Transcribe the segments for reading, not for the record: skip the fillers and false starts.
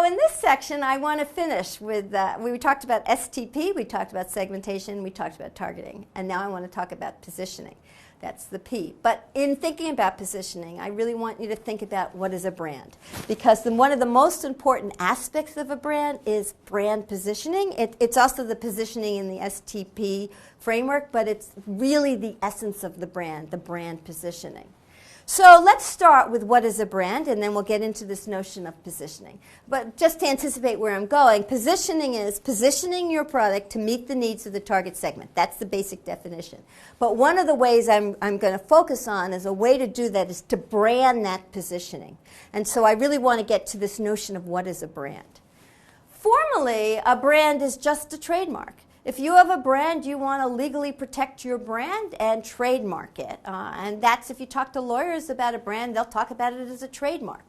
So in this section, I want to finish with, we talked about STP, we talked about segmentation, we talked about targeting, and now I want to talk about positioning. That's the P. But in thinking about positioning, I really want you to think about what is a brand. Because one of the most important aspects of a brand is brand positioning. It's also the positioning in the STP framework, but it's really the essence of the brand positioning. So let's start with what is a brand, and then we'll get into this notion of positioning. But just to anticipate where I'm going, positioning is positioning your product to meet the needs of the target segment. That's the basic definition. But one of the ways I'm going to focus on as a way to do that is to brand that positioning. And so I really want to get to this notion of what is a brand. Formally, a brand is just a trademark. If you have a brand, you want to legally protect your brand and trademark it. And that's, if you talk to lawyers about a brand, they'll talk about it as a trademark.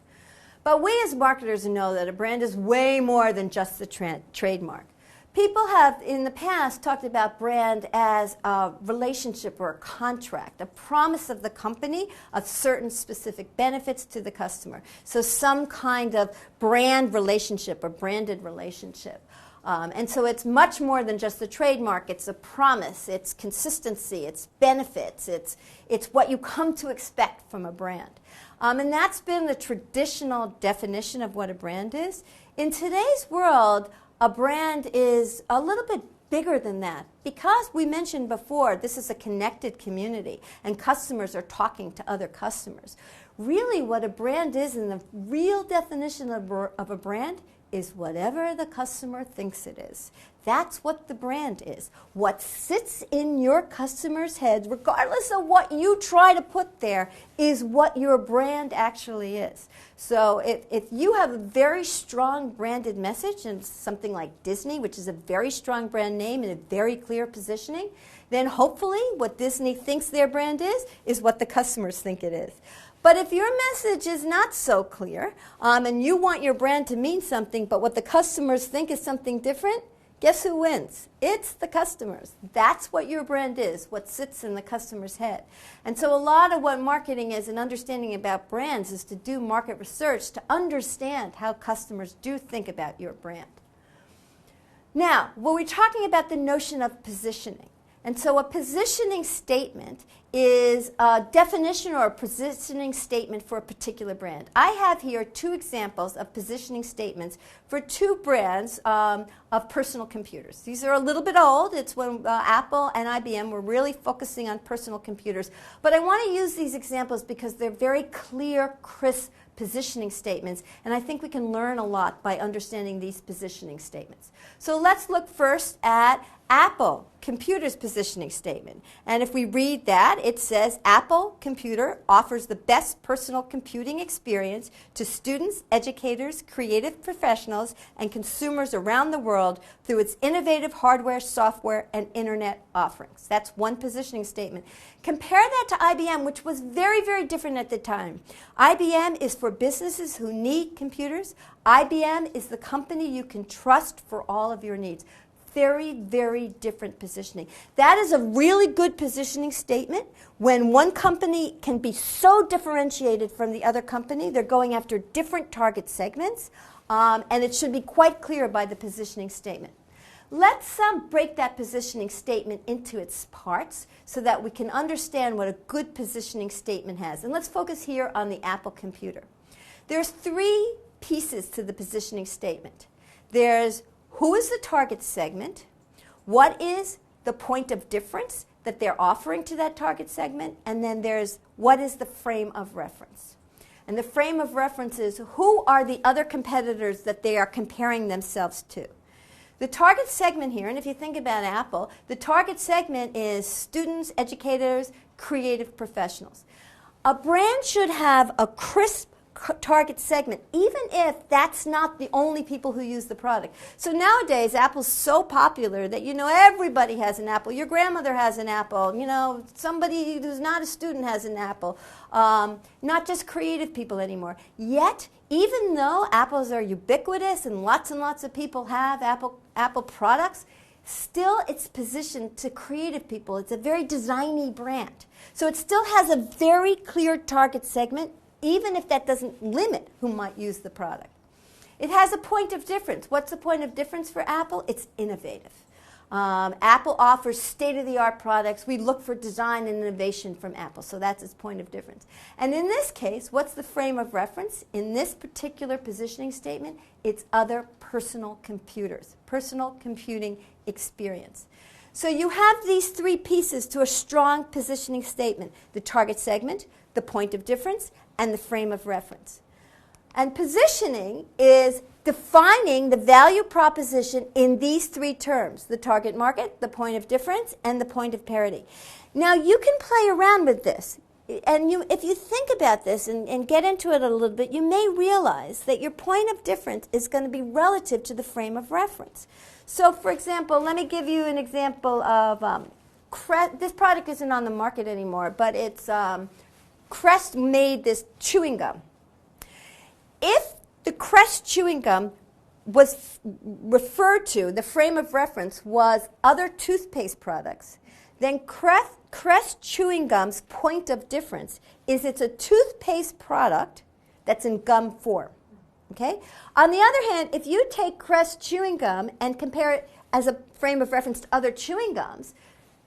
But we as marketers know that a brand is way more than just the trademark. People have, in the past, talked about brand as a relationship or a contract, a promise of the company of certain specific benefits to the customer. So some kind of brand relationship or branded relationship. And so it's much more than just a trademark. It's a promise. It's consistency. It's benefits. It's what you come to expect from a brand. And that's been the traditional definition of what a brand is. In today's world, a brand is a little bit bigger than that. Because we mentioned before, this is a connected community, and customers are talking to other customers. Really, what a brand is, and the real definition of a brand, is whatever the customer thinks it is. That's what the brand is. What sits in your customer's head, regardless of what you try to put there, is what your brand actually is. So if you have a very strong branded message, and something like Disney, which is a very strong brand name and a very clear positioning, then hopefully what Disney thinks their brand is what the customers think it is. But if your message is not so clear, and you want your brand to mean something, but what the customers think is something different, guess who wins? It's the customers. That's what your brand is, what sits in the customer's head. And so a lot of what marketing is and understanding about brands is to do market research to understand how customers do think about your brand. Now, when we're talking about the notion of positioning, and so a positioning statement is a definition or a positioning statement for a particular brand. I have here two examples of positioning statements for two brands of personal computers. These are a little bit old. It's when Apple and IBM were really focusing on personal computers. But I want to use these examples because they're very clear, crisp positioning statements, and I think we can learn a lot by understanding these positioning statements. So let's look first at Apple Computer's positioning statement. And if we read that, it says, Apple Computer offers the best personal computing experience to students, educators, creative professionals, and consumers around the world through its innovative hardware, software, and internet offerings. That's one positioning statement. Compare that to IBM, which was very, very different at the time. IBM is for businesses who need computers. IBM is the company you can trust for all of your needs. Very, very different positioning. That is a really good positioning statement when one company can be so differentiated from the other company. They're going after different target segments, and it should be quite clear by the positioning statement. Let's break that positioning statement into its parts so that we can understand what a good positioning statement has. And let's focus here on the Apple computer. There's three pieces to the positioning statement. There's who is the target segment, what is the point of difference that they're offering to that target segment, and then there's what is the frame of reference. And the frame of reference is who are the other competitors that they are comparing themselves to. The target segment here, and if you think about Apple, the target segment is students, educators, creative professionals. A brand should have a crisp target segment, even if that's not the only people who use the product. So nowadays, Apple's so popular that, everybody has an Apple. Your grandmother has an Apple. Somebody who's not a student has an Apple. Not just creative people anymore. Yet, even though Apples are ubiquitous and lots of people have Apple products, still it's positioned to creative people. It's a very designy brand. So it still has a very clear target segment, even if that doesn't limit who might use the product. It has a point of difference. What's the point of difference for Apple? It's innovative. Apple offers state-of-the-art products. We look for design and innovation from Apple, so that's its point of difference. And in this case, what's the frame of reference? In this particular positioning statement, it's other personal computers, personal computing experience. So you have these three pieces to a strong positioning statement: the target segment, the point of difference, and the frame of reference. And positioning is defining the value proposition in these three terms: the target market, the point of difference, and the point of parity. Now, you can play around with this. And if you think about this and get into it a little bit, you may realize that your point of difference is going to be relative to the frame of reference. So, for example, let me give you an example of this product isn't on the market anymore, but it's Crest made this chewing gum. If the Crest chewing gum was referred to, the frame of reference was other toothpaste products, then Crest chewing gum's point of difference is it's a toothpaste product that's in gum form. Okay? On the other hand, if you take Crest chewing gum and compare it as a frame of reference to other chewing gums,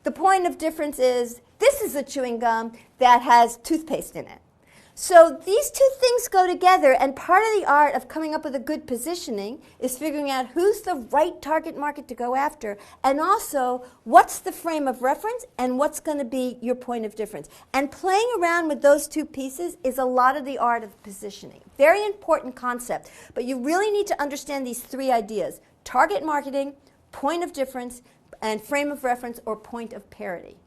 the point of difference is this is a chewing gum that has toothpaste in it. So these two things go together, and part of the art of coming up with a good positioning is figuring out who's the right target market to go after, and also what's the frame of reference and what's going to be your point of difference. And playing around with those two pieces is a lot of the art of positioning. Very important concept, but you really need to understand these three ideas: target marketing, point of difference, and frame of reference or point of parity.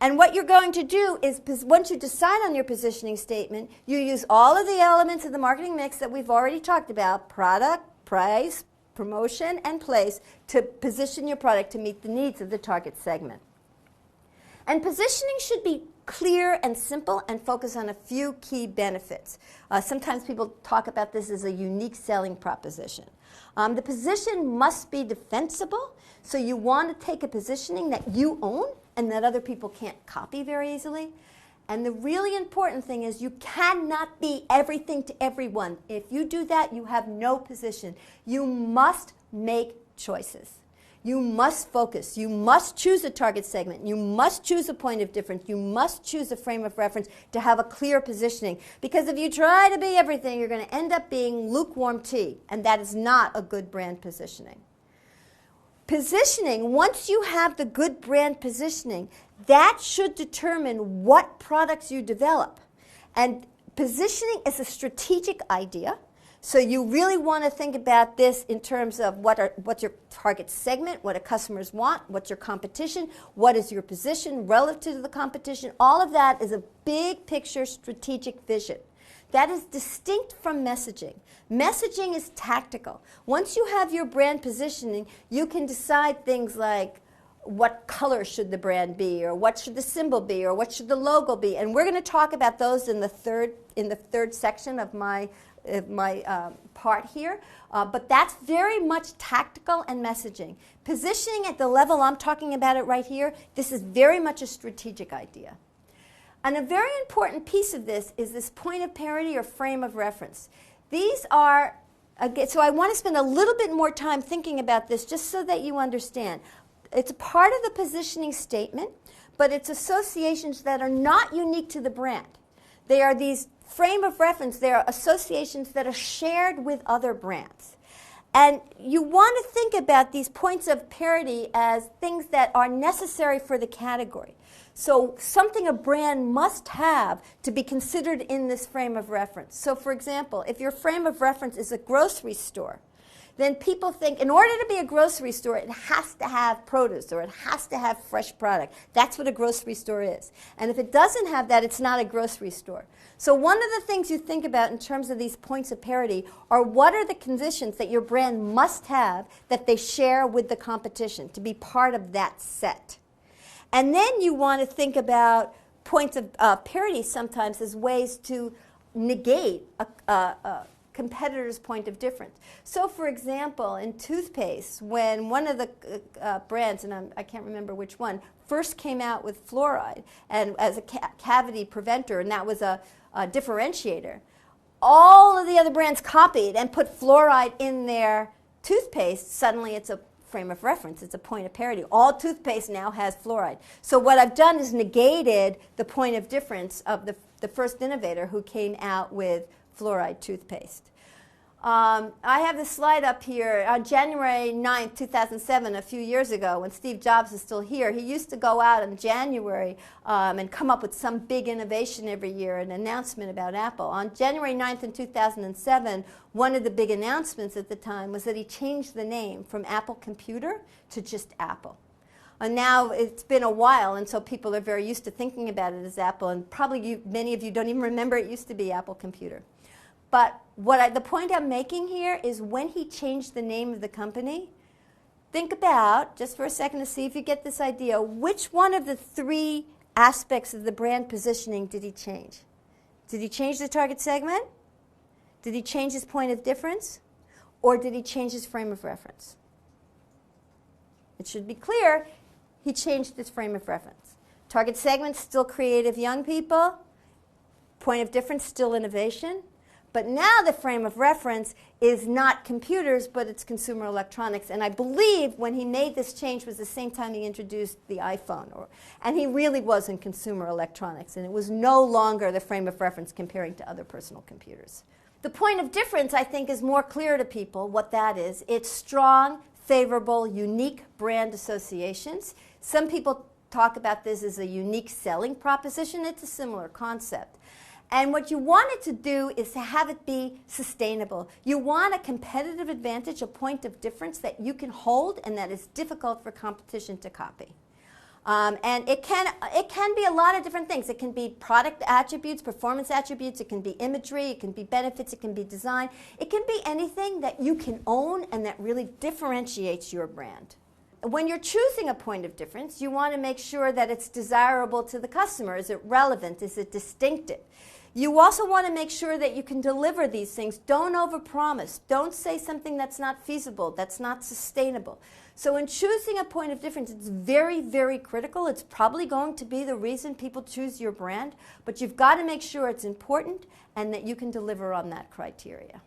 And what you're going to do is, once you decide on your positioning statement, you use all of the elements of the marketing mix that we've already talked about: product, price, promotion, and place, to position your product to meet the needs of the target segment. And positioning should be clear and simple and focus on a few key benefits. Sometimes people talk about this as a unique selling proposition. The position must be defensible, so you want to take a positioning that you own and that other people can't copy very easily. And the really important thing is you cannot be everything to everyone. If you do that, you have no position. You must make choices. You must focus. You must choose a target segment. You must choose a point of difference. You must choose a frame of reference to have a clear positioning. Because if you try to be everything, you're going to end up being lukewarm tea, and that is not a good brand positioning. Positioning, once you have the good brand positioning, that should determine what products you develop. And positioning is a strategic idea. So you really want to think about this in terms of what's your target segment, what do customers want, what's your competition, what is your position relative to the competition. All of that is a big picture strategic vision. That is distinct from messaging. Messaging is tactical. Once you have your brand positioning, you can decide things like what color should the brand be, or what should the symbol be, or what should the logo be. And we're going to talk about those in the third section of my part here. But that's very much tactical and messaging. Positioning at the level I'm talking about it right here, this is very much a strategic idea. And a very important piece of this is this point of parity or frame of reference. These are, so I want to spend a little bit more time thinking about this just so that you understand. It's a part of the positioning statement, but it's associations that are not unique to the brand. They are these frame of reference. They are associations that are shared with other brands. And you want to think about these points of parity as things that are necessary for the category. So something a brand must have to be considered in this frame of reference. So for example, if your frame of reference is a grocery store, then people think in order to be a grocery store, it has to have produce or it has to have fresh product. That's what a grocery store is. And if it doesn't have that, it's not a grocery store. So one of the things you think about in terms of these points of parity are what are the conditions that your brand must have that they share with the competition to be part of that set. And then you want to think about points of parity sometimes as ways to negate a competitor's point of difference. So, for example, in toothpaste, when one of the brands, and I can't remember which one, first came out with fluoride and as a cavity preventer, and that was a differentiator, all of the other brands copied and put fluoride in their toothpaste, suddenly it's a frame of reference. It's a point of parity. All toothpaste now has fluoride. So what I've done is negated the point of difference of the first innovator who came out with fluoride toothpaste. I have this slide up here. On January 9th, 2007, a few years ago, when Steve Jobs is still here, he used to go out in January and come up with some big innovation every year, an announcement about Apple. On January 9th in 2007, one of the big announcements at the time was that he changed the name from Apple Computer to just Apple. And now it's been a while, and so people are very used to thinking about it as Apple, and probably many of you don't even remember it used to be Apple Computer. But the point I'm making here is when he changed the name of the company, think about, just for a second to see if you get this idea, which one of the three aspects of the brand positioning did he change? Did he change the target segment? Did he change his point of difference? Or did he change his frame of reference? It should be clear, he changed his frame of reference. Target segment, still creative young people. Point of difference, still innovation. But now the frame of reference is not computers, but it's consumer electronics. And I believe when he made this change was the same time he introduced the iPhone. And he really was in consumer electronics. And it was no longer the frame of reference comparing to other personal computers. The point of difference, I think, is more clear to people what that is. It's strong, favorable, unique brand associations. Some people talk about this as a unique selling proposition. It's a similar concept. And what you want it to do is to have it be sustainable. You want a competitive advantage, a point of difference that you can hold and that is difficult for competition to copy. And it can be a lot of different things. It can be product attributes, performance attributes. It can be imagery. It can be benefits. It can be design. It can be anything that you can own and that really differentiates your brand. When you're choosing a point of difference, you want to make sure that it's desirable to the customer. Is it relevant? Is it distinctive? You also want to make sure that you can deliver these things. Don't overpromise. Don't say something that's not feasible, that's not sustainable. So in choosing a point of difference, it's very, very critical. It's probably going to be the reason people choose your brand, but you've got to make sure it's important and that you can deliver on that criteria.